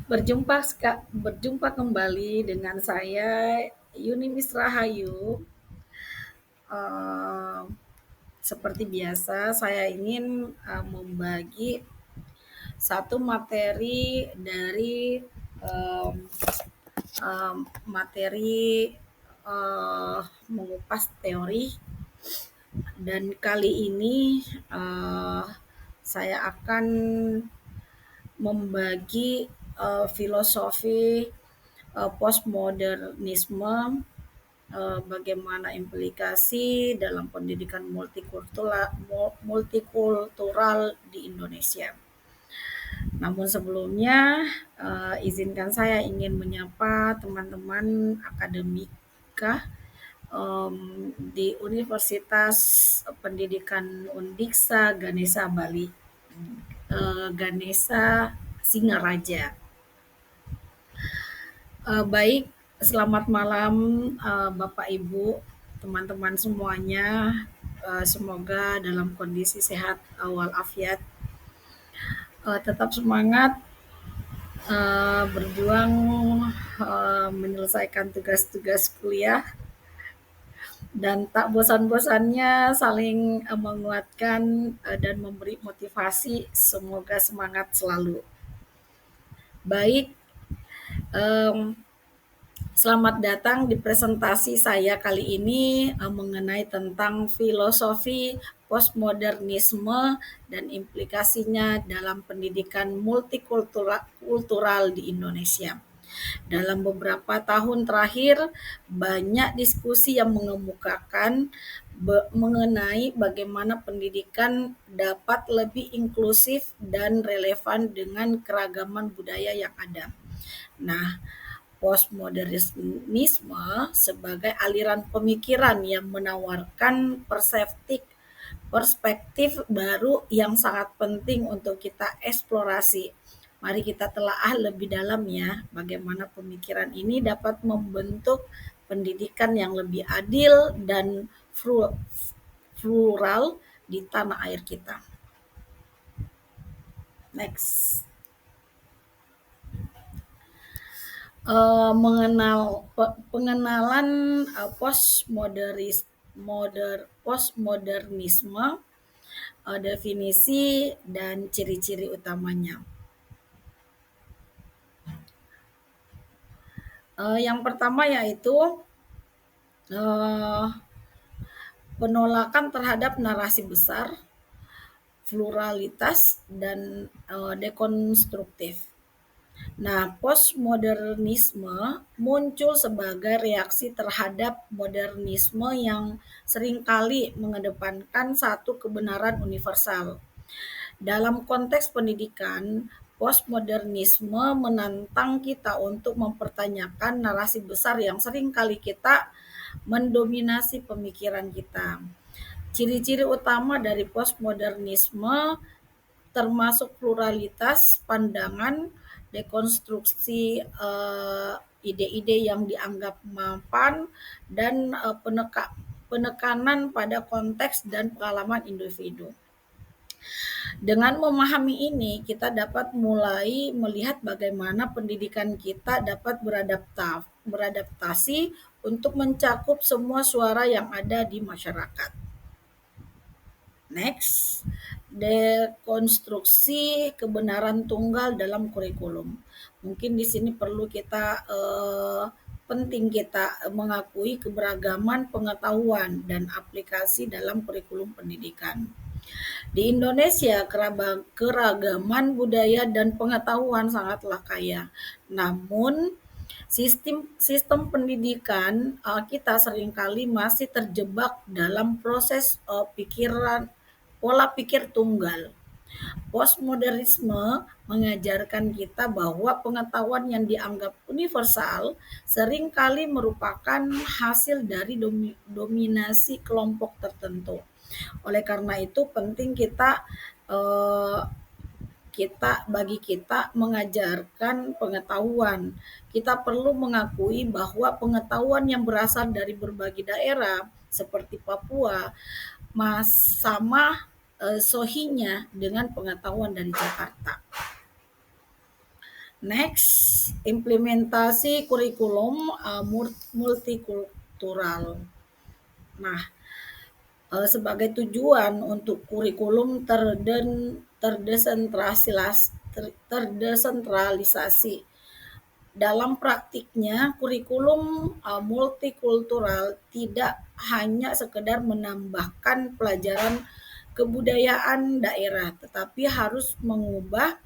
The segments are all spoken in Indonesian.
Berjumpa kembali dengan saya Yuni Misrahayu. Eh, Seperti biasa, saya ingin membagi satu materi dari em, materi mengupas teori, dan kali ini eh, saya akan membagi filosofi postmodernisme, bagaimana implikasi dalam pendidikan multikultural di Indonesia. Namun sebelumnya, izinkan saya ingin menyapa teman-teman akademika di Universitas Pendidikan Undiksa Ganesha Bali, Ganesha Singaraja. Baik, selamat malam Bapak Ibu, teman-teman semuanya. Semoga dalam kondisi sehat walafiat. Tetap semangat berjuang menyelesaikan tugas-tugas kuliah, dan tak bosan-bosannya saling menguatkan dan memberi motivasi. Semoga semangat selalu. Baik, em, selamat datang di presentasi saya kali ini mengenai tentang filosofi postmodernisme dan implikasinya dalam pendidikan multikultural di Indonesia. Dalam beberapa tahun terakhir, banyak diskusi yang mengemukakan mengenai bagaimana pendidikan dapat lebih inklusif dan relevan dengan keragaman budaya yang ada. Nah, postmodernisme sebagai aliran pemikiran yang menawarkan perspektif baru yang sangat penting untuk kita eksplorasi. Mari kita telaah lebih dalam ya, bagaimana pemikiran ini dapat membentuk pendidikan yang lebih adil dan plural di tanah air kita. Next. Pengenalan postmodernisme, definisi dan ciri-ciri utamanya. Yang pertama yaitu penolakan terhadap narasi besar, pluralitas, dan dekonstruktif. Nah, postmodernisme muncul sebagai reaksi terhadap modernisme yang seringkali mengedepankan satu kebenaran universal. Dalam konteks pendidikan, postmodernisme menantang kita untuk mempertanyakan narasi besar yang seringkali kita mendominasi pemikiran kita. Ciri-ciri utama dari postmodernisme termasuk pluralitas pandangan, dekonstruksi ide-ide yang dianggap mapan, dan penekanan pada konteks dan pengalaman individu. Dengan memahami ini, kita dapat mulai melihat bagaimana pendidikan kita dapat beradaptasi untuk mencakup semua suara yang ada di masyarakat. Next, dekonstruksi kebenaran tunggal dalam kurikulum. Mungkin di sini perlu penting kita mengakui keberagaman pengetahuan dan aplikasi dalam kurikulum pendidikan. Di Indonesia, keragaman budaya dan pengetahuan sangatlah kaya. Namun, sistem pendidikan kita seringkali masih terjebak dalam proses pola pikir tunggal. Postmodernisme mengajarkan kita bahwa pengetahuan yang dianggap universal seringkali merupakan hasil dari dominasi kelompok tertentu. Oleh karena itu penting bagi kita mengajarkan pengetahuan. Kita perlu mengakui bahwa pengetahuan yang berasal dari berbagai daerah seperti Papua sama sohinya dengan pengetahuan dari Jakarta. Next, implementasi kurikulum multikultural. Nah, sebagai tujuan untuk kurikulum terdesentralisasi. Dalam praktiknya, kurikulum multikultural tidak hanya sekedar menambahkan pelajaran kebudayaan daerah, tetapi harus mengubah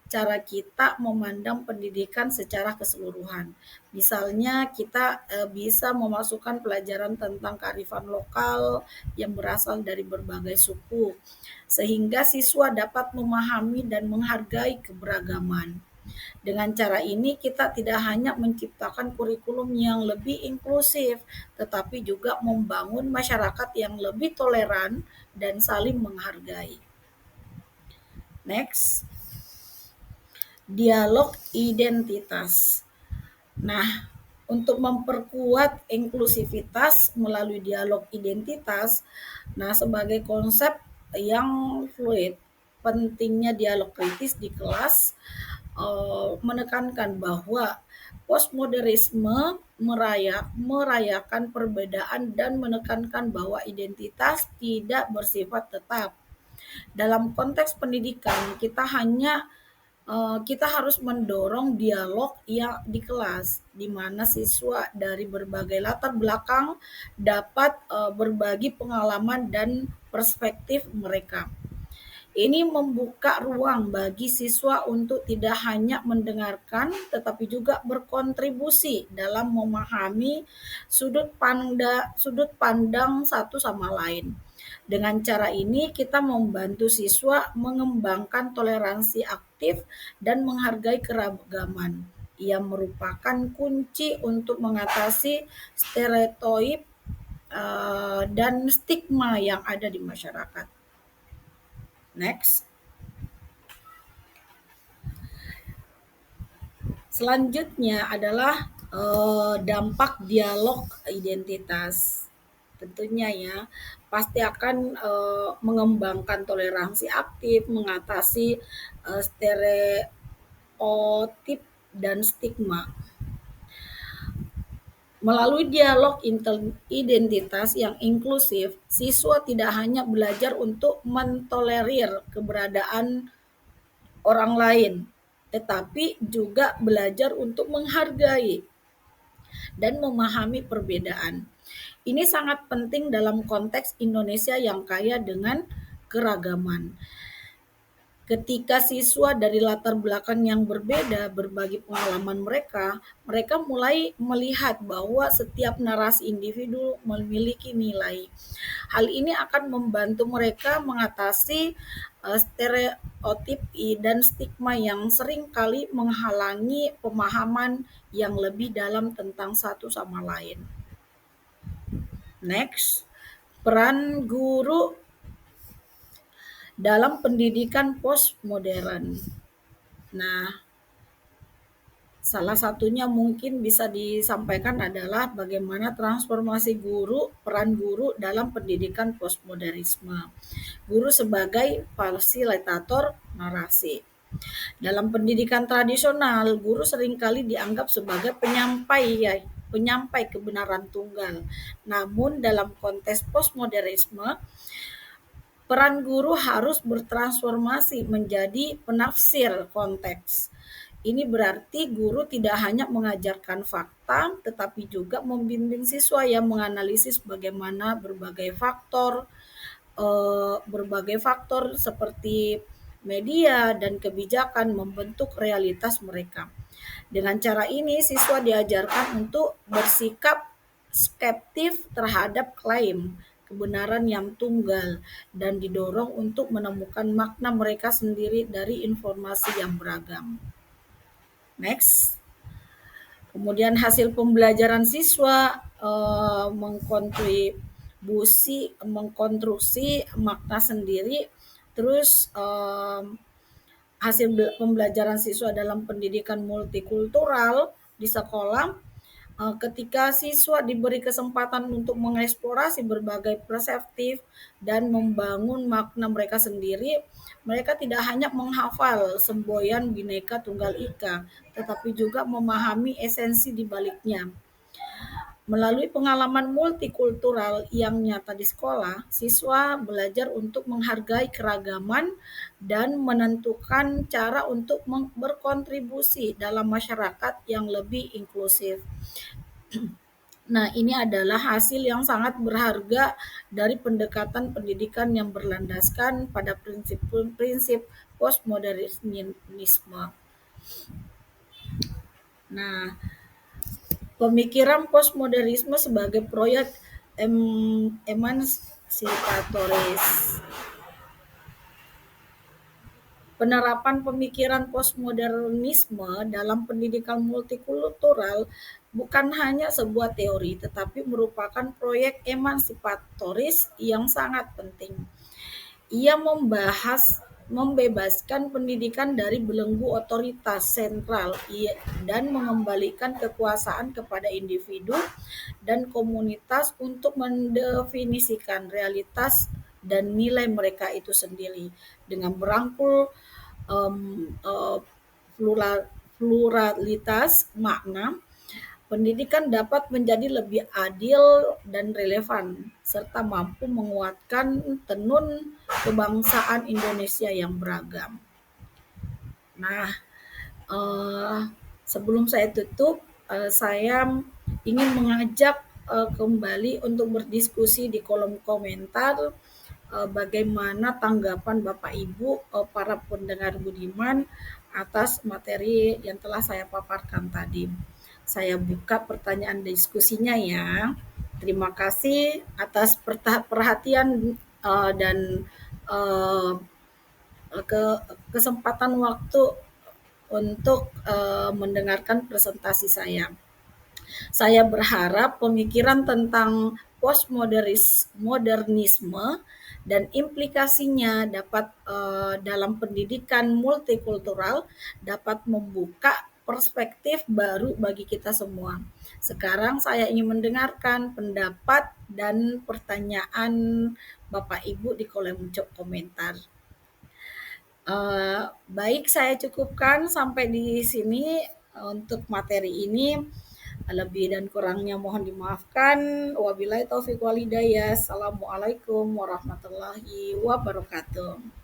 cara kita memandang pendidikan secara keseluruhan. Misalnya kita bisa memasukkan pelajaran tentang kearifan lokal yang berasal dari berbagai suku, sehingga siswa dapat memahami dan menghargai keberagaman. Dengan cara ini kita tidak hanya menciptakan kurikulum yang lebih inklusif, tetapi juga membangun masyarakat yang lebih toleran dan saling menghargai. Next, dialog identitas. Nah, untuk memperkuat inklusivitas melalui dialog identitas, nah sebagai konsep yang fluid, pentingnya dialog kritis di kelas menekankan bahwa postmodernisme merayakan perbedaan dan menekankan bahwa identitas tidak bersifat tetap. Dalam konteks pendidikan, kita harus mendorong dialog yang di kelas, di mana siswa dari berbagai latar belakang dapat berbagi pengalaman dan perspektif mereka. Ini membuka ruang bagi siswa untuk tidak hanya mendengarkan, tetapi juga berkontribusi dalam memahami sudut pandang satu sama lain. Dengan cara ini, kita membantu siswa mengembangkan toleransi aktif dan menghargai keragaman. Ia merupakan kunci untuk mengatasi stereotip dan stigma yang ada di masyarakat. Next. Selanjutnya adalah dampak dialog identitas. Tentunya ya, pasti akan mengembangkan toleransi aktif, mengatasi stereotip dan stigma. Melalui dialog identitas yang inklusif, siswa tidak hanya belajar untuk mentolerir keberadaan orang lain, tetapi juga belajar untuk menghargai dan memahami perbedaan. Ini sangat penting dalam konteks Indonesia yang kaya dengan keragaman. Ketika siswa dari latar belakang yang berbeda berbagi pengalaman mereka, mereka mulai melihat bahwa setiap narasi individu memiliki nilai. Hal ini akan membantu mereka mengatasi stereotip dan stigma yang sering kali menghalangi pemahaman yang lebih dalam tentang satu sama lain. Next, peran guru dalam pendidikan postmodern. Nah, salah satunya mungkin bisa disampaikan adalah bagaimana transformasi peran guru dalam pendidikan postmodernisme. Guru sebagai fasilitator narasi. Dalam pendidikan tradisional, guru seringkali dianggap sebagai penyampai kebenaran tunggal. Namun dalam konteks postmodernisme, peran guru harus bertransformasi menjadi penafsir konteks. Ini berarti guru tidak hanya mengajarkan fakta, tetapi juga membimbing siswa yang menganalisis bagaimana berbagai faktor seperti media dan kebijakan membentuk realitas mereka. Dengan cara ini, siswa diajarkan untuk bersikap skeptif terhadap klaim kebenaran yang tunggal dan didorong untuk menemukan makna mereka sendiri dari informasi yang beragam. Next. Kemudian hasil pembelajaran siswa mengkonstruksi makna sendiri. Terus hasil pembelajaran siswa dalam pendidikan multikultural di sekolah Ketika siswa diberi kesempatan untuk mengeksplorasi berbagai perspektif dan membangun makna mereka sendiri, mereka tidak hanya menghafal semboyan Bhinneka Tunggal Ika, tetapi juga memahami esensi di baliknya. Melalui pengalaman multikultural yang nyata di sekolah, siswa belajar untuk menghargai keragaman dan menentukan cara untuk berkontribusi dalam masyarakat yang lebih inklusif. Nah, ini adalah hasil yang sangat berharga dari pendekatan pendidikan yang berlandaskan pada prinsip-prinsip postmodernisme. Nah, pemikiran postmodernisme sebagai proyek emansipatoris. Penerapan pemikiran postmodernisme dalam pendidikan multikultural bukan hanya sebuah teori, tetapi merupakan proyek emansipatoris yang sangat penting. Ia membebaskan pendidikan dari belenggu otoritas sentral dan mengembalikan kekuasaan kepada individu dan komunitas untuk mendefinisikan realitas dan nilai mereka itu sendiri dengan merangkul pluralitas makna. Pendidikan dapat menjadi lebih adil dan relevan, serta mampu menguatkan tenun kebangsaan Indonesia yang beragam. Nah, eh, sebelum saya tutup, saya ingin mengajak kembali untuk berdiskusi di kolom komentar bagaimana tanggapan Bapak Ibu para pendengar budiman atas materi yang telah saya paparkan tadi. Saya buka pertanyaan diskusinya ya. Terima kasih atas perhatian dan uh, kesempatan waktu untuk mendengarkan presentasi saya. Saya berharap pemikiran tentang postmodernisme dan implikasinya dapat dalam pendidikan multikultural dapat membuka perspektif baru bagi kita semua. Sekarang saya ingin mendengarkan pendapat dan pertanyaan Bapak Ibu di kolom komentar. Baik, saya cukupkan sampai di sini untuk materi ini. Lebih dan kurangnya mohon dimaafkan. Wabillahi taufiq walhidayah. Assalamualaikum warahmatullahi wabarakatuh.